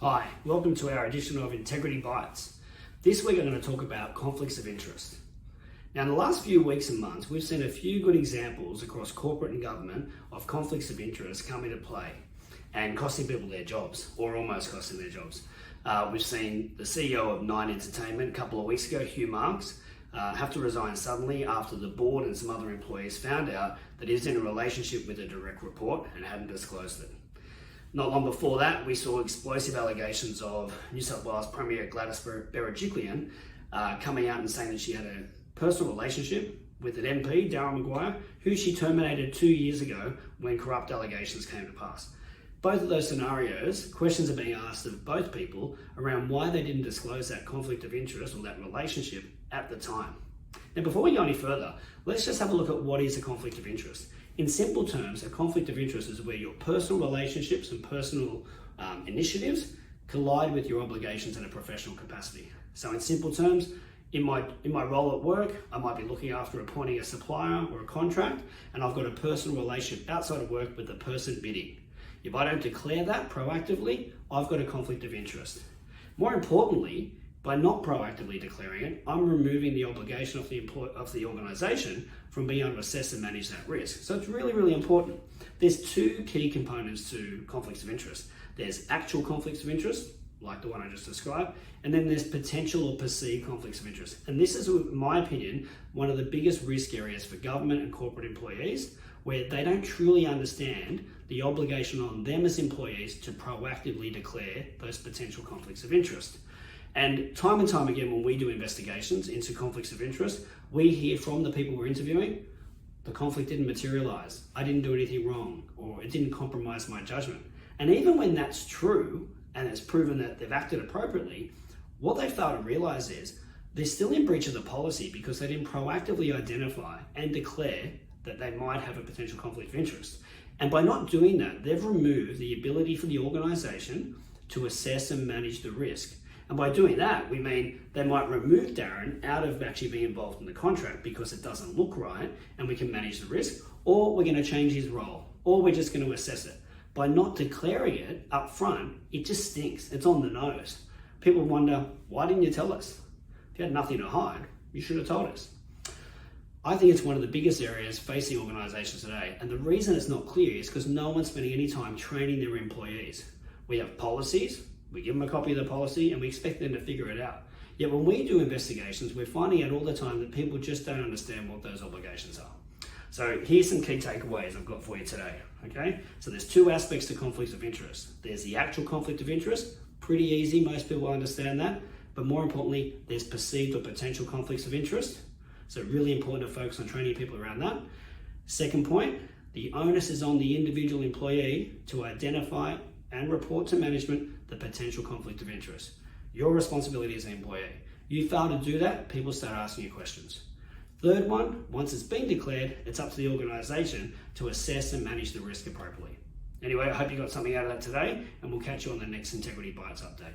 Hi, welcome to our edition of Integrity Bites. This week I'm going to talk about conflicts of interest. Now, in the last few weeks and months, we've seen a few good examples across corporate and government of conflicts of interest come into play and costing people their jobs, or almost costing their jobs. We've seen the CEO of Nine Entertainment a couple of weeks ago, Hugh Marks, have to resign suddenly after the board and some other employees found out that he's in a relationship with a direct report and hadn't disclosed it. Not long before that, we saw explosive allegations of New South Wales Premier Gladys Berejiklian coming out and saying that she had a personal relationship with an MP, Darren Maguire, who she terminated 2 years ago when corrupt allegations came to pass. Both of those scenarios, questions are being asked of both people around why they didn't disclose that conflict of interest or that relationship at the time. Now, before we go any further, let's just have a look at what is a conflict of interest. In simple terms, a conflict of interest is where your personal relationships and personal initiatives collide with your obligations in a professional capacity. So in simple terms, in my role at work, I might be looking after appointing a supplier or a contract, and I've got a personal relationship outside of work with the person bidding. If I don't declare that proactively, I've got a conflict of interest. More importantly, by not proactively declaring it, I'm removing the obligation of the organisation from being able to assess and manage that risk. So it's really, really important. There's two key components to conflicts of interest. There's actual conflicts of interest, like the one I just described, and then there's potential or perceived conflicts of interest. And this is, in my opinion, one of the biggest risk areas for government and corporate employees, where they don't truly understand the obligation on them as employees to proactively declare those potential conflicts of interest. And time again, when we do investigations into conflicts of interest, we hear from the people we're interviewing, the conflict didn't materialize, I didn't do anything wrong, or it didn't compromise my judgment. And even when that's true, and it's proven that they've acted appropriately, what they fail to realize is they're still in breach of the policy because they didn't proactively identify and declare that they might have a potential conflict of interest. And by not doing that, they've removed the ability for the organization to assess and manage the risk. And by doing that, we mean they might remove Darren out of actually being involved in the contract because it doesn't look right and we can manage the risk, or we're going to change his role, or we're just going to assess it. By not declaring it up front, it just stinks. It's on the nose. People wonder, why didn't you tell us? If you had nothing to hide, you should have told us. I think it's one of the biggest areas facing organizations today. And the reason it's not clear is because no one's spending any time training their employees. We have policies, we give them a copy of the policy, and we expect them to figure it out. Yet when we do investigations, we're finding out all the time that people just don't understand what those obligations are. So here's some key takeaways I've got for you today, okay? So there's two aspects to conflicts of interest. There's the actual conflict of interest, pretty easy, most people understand that. But more importantly, there's perceived or potential conflicts of interest. So really important to focus on training people around that. Second point, the onus is on the individual employee to identify and report to management the potential conflict of interest. Your responsibility as an employee. You fail to do that, people start asking you questions. Third one, once it's been declared, it's up to the organisation to assess and manage the risk appropriately. Anyway, I hope you got something out of that today, and we'll catch you on the next Integrity Bites update.